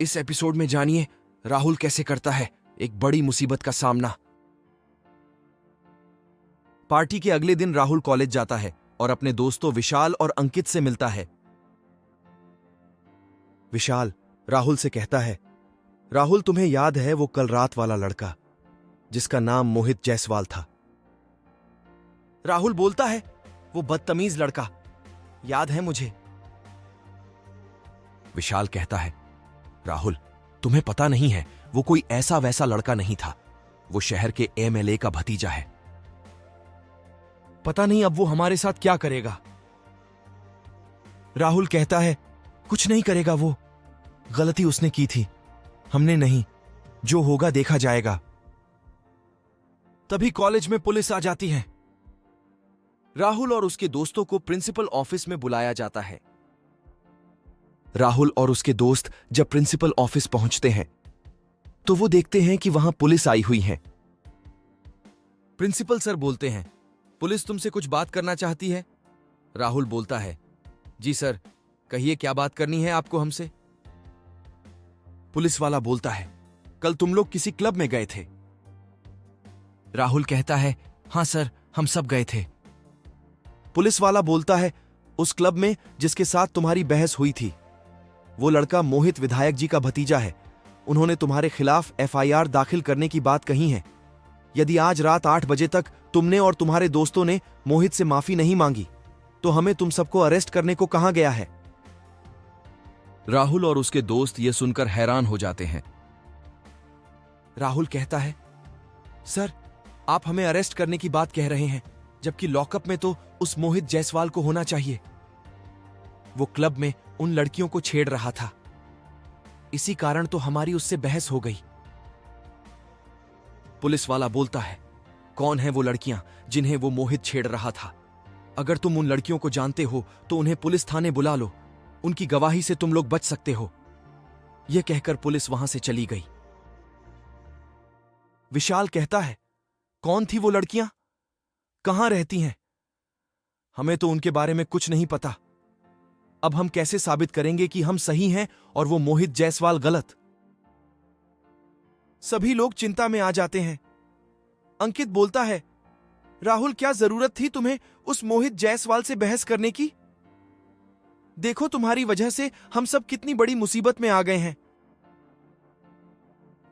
इस एपिसोड में जानिए राहुल कैसे करता है एक बड़ी मुसीबत का सामना। पार्टी के अगले दिन राहुल कॉलेज जाता है और अपने दोस्तों विशाल और अंकित से मिलता है। विशाल राहुल से कहता है, राहुल तुम्हें याद है वो कल रात वाला लड़का जिसका नाम मोहित जायसवाल था? राहुल बोलता है, वो बदतमीज लड़का, याद है मुझे। विशाल कहता है, राहुल तुम्हें पता नहीं है वो कोई ऐसा वैसा लड़का नहीं था, वो शहर के एमएलए का भतीजा है। पता नहीं अब वो हमारे साथ क्या करेगा। राहुल कहता है, कुछ नहीं करेगा, वो गलती उसने की थी, हमने नहीं, जो होगा देखा जाएगा। तभी कॉलेज में पुलिस आ जाती है। राहुल और उसके दोस्तों को प्रिंसिपल ऑफिस में बुलाया जाता है। राहुल और उसके दोस्त जब प्रिंसिपल ऑफिस पहुंचते हैं तो वो देखते हैं कि वहां पुलिस आई हुई है। प्रिंसिपल सर बोलते हैं, पुलिस तुमसे कुछ बात करना चाहती है। राहुल बोलता है, जी सर, कहिए क्या बात करनी है आपको हमसे। पुलिस वाला बोलता है, कल तुम लोग किसी क्लब में गए थे। राहुल कहता है, हां सर, हम सब गए थे। पुलिस वाला बोलता है, उस क्लब में जिसके साथ तुम्हारी बहस हुई थी, वो लड़का मोहित विधायक जी का भतीजा है। उन्होंने तुम्हारे खिलाफ एफआईआर दाखिल करने की बात कही है। यदि आज रात 8 बजे तक तुमने और तुम्हारे दोस्तों ने मोहित से माफी नहीं मांगी तो हमें तुम सबको अरेस्ट करने को कहा गया है। राहुल और उसके दोस्त ये सुनकर हैरान हो जाते हैं। राहुल कहता है, सर, आप हमें अरेस्ट करने की बात कह रहे हैं, जबकि लॉकअप में तो उस मोहित जायसवाल को होना चाहिए। वो क्लब में उन लड़कियों को छेड़ रहा था, इसी कारण तो हमारी उससे बहस हो गई। पुलिस वाला बोलता है, कौन है वो लड़कियां जिन्हें वो मोहित छेड़ रहा था? अगर तुम उन लड़कियों को जानते हो तो उन्हें पुलिस थाने बुला लो, उनकी गवाही से तुम लोग बच सकते हो। यह कहकर पुलिस वहां से चली गई। विशाल कहता है, कौन थी वो लड़कियां? कहां रहती हैं? हमें तो उनके बारे में कुछ नहीं पता। अब हम कैसे साबित करेंगे कि हम सही हैं और वो मोहित जायसवाल गलत? सभी लोग चिंता में आ जाते हैं। अंकित बोलता है, राहुल, क्या जरूरत थी तुम्हें उस मोहित जायसवाल से बहस करने की? देखो, तुम्हारी वजह से हम सब कितनी बड़ी मुसीबत में आ गए हैं।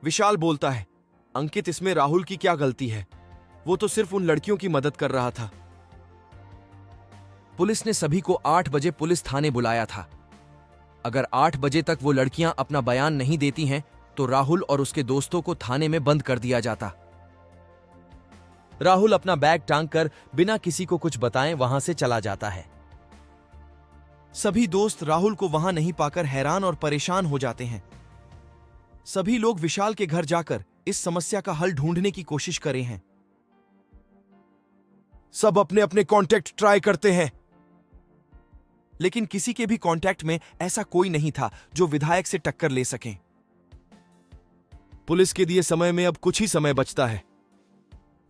विशाल बोलता है, अंकित, इसमें राहुल की क्या गलती है? वो तो सिर्फ उन लड़कियों की मदद कर रहा था। पुलिस ने सभी को 8 बजे पुलिस थाने बुलाया था। अगर 8 बजे तक वो लड़कियां अपना बयान नहीं देती हैं तो राहुल और उसके दोस्तों को थाने में बंद कर दिया जाता। राहुल अपना बैग टांग कर बिना किसी को कुछ बताएं वहां से चला जाता है। सभी दोस्त राहुल को वहां नहीं पाकर हैरान और परेशान हो जाते हैं। सभी लोग विशाल के घर जाकर इस समस्या का हल ढूंढने की कोशिश करे हैं। सब अपने अपने कांटेक्ट ट्राई करते हैं, लेकिन किसी के भी कांटेक्ट में ऐसा कोई नहीं था जो विधायक से टक्कर ले सके। पुलिस के दिए समय में अब कुछ ही समय बचता है।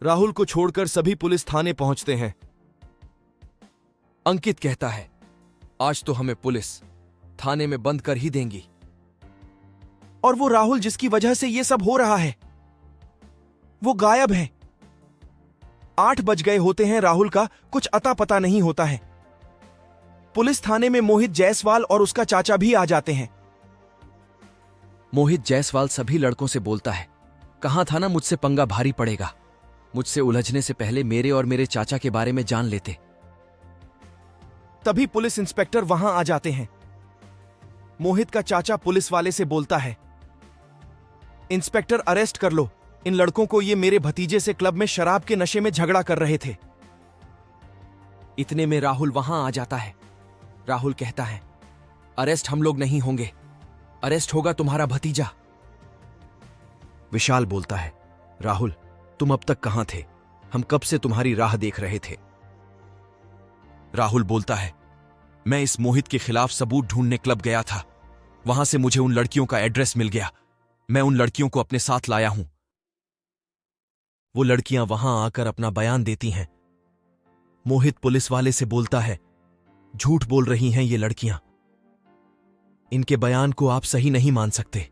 राहुल को छोड़कर सभी पुलिस थाने पहुंचते हैं। अंकित कहता है, आज तो हमें पुलिस थाने में बंद कर ही देंगी। और वो राहुल जिसकी वजह से ये सब हो रहा है, वो गायब है। 8 बज गए होते हैं, राहुल का कुछ अता पता नहीं होता है। पुलिस थाने में मोहित जायसवाल और उसका चाचा भी आ जाते हैं। मोहित जायसवाल सभी लड़कों से बोलता है, कहा था ना मुझसे पंगा भारी पड़ेगा, मुझसे उलझने से पहले मेरे और मेरे चाचा के बारे में जान लेते। तभी पुलिस इंस्पेक्टर वहां आ जाते हैं। मोहित का चाचा पुलिस वाले से बोलता है, इंस्पेक्टर, अरेस्ट कर लो इन लड़कों को, ये मेरे भतीजे से क्लब में शराब के नशे में झगड़ा कर रहे थे। इतने में राहुल वहां आ जाता है। राहुल कहता है, अरेस्ट हम लोग नहीं होंगे, अरेस्ट होगा तुम्हारा भतीजा। विशाल बोलता है, राहुल, तुम अब तक कहां थे? हम कब से तुम्हारी राह देख रहे थे। राहुल बोलता है, मैं इस मोहित के खिलाफ सबूत ढूंढने क्लब गया था, वहां से मुझे उन लड़कियों का एड्रेस मिल गया, मैं उन लड़कियों को अपने साथ लाया हूं। वो लड़कियां वहां आकर अपना बयान देती हैं। मोहित पुलिस वाले से बोलता है, झूठ बोल रही हैं ये लड़कियां। इनके बयान को आप सही नहीं मान सकते।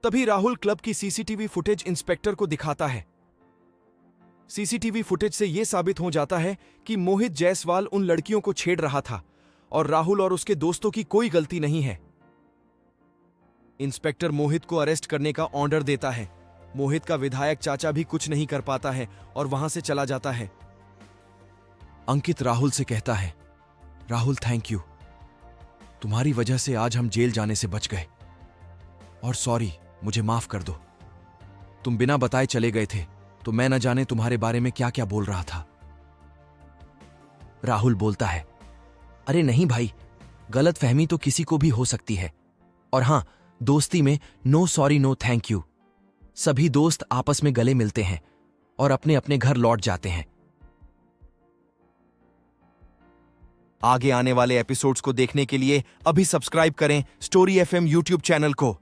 तभी राहुल क्लब की सीसीटीवी फुटेज इंस्पेक्टर को दिखाता है। सीसीटीवी फुटेज से यह साबित हो जाता है कि मोहित जायसवाल उन लड़कियों को छेड़ रहा था और राहुल और उसके दोस्तों की कोई गलती नहीं है। इंस्पेक्टर मोहित को अरेस्ट करने का ऑर्डर देता है। मोहित का विधायक चाचा भी कुछ नहीं कर पाता है और वहां से चला जाता है। अंकित राहुल से कहता है, राहुल थैंक यू, तुम्हारी वजह से आज हम जेल जाने से बच गए। और सॉरी, मुझे माफ कर दो। तुम बिना बताए चले गए थे तो मैं न जाने तुम्हारे बारे में क्या क्या बोल रहा था। राहुल बोलता है, अरे नहीं भाई, गलत फहमी तो किसी को भी हो सकती है। और हां, दोस्ती में no sorry no thank you. सभी दोस्त आपस में गले मिलते हैं और अपने अपने घर लौट जाते हैं। आगे आने वाले एपिसोड्स को देखने के लिए अभी सब्सक्राइब करें स्टोरी एफएम यूट्यूब चैनल को।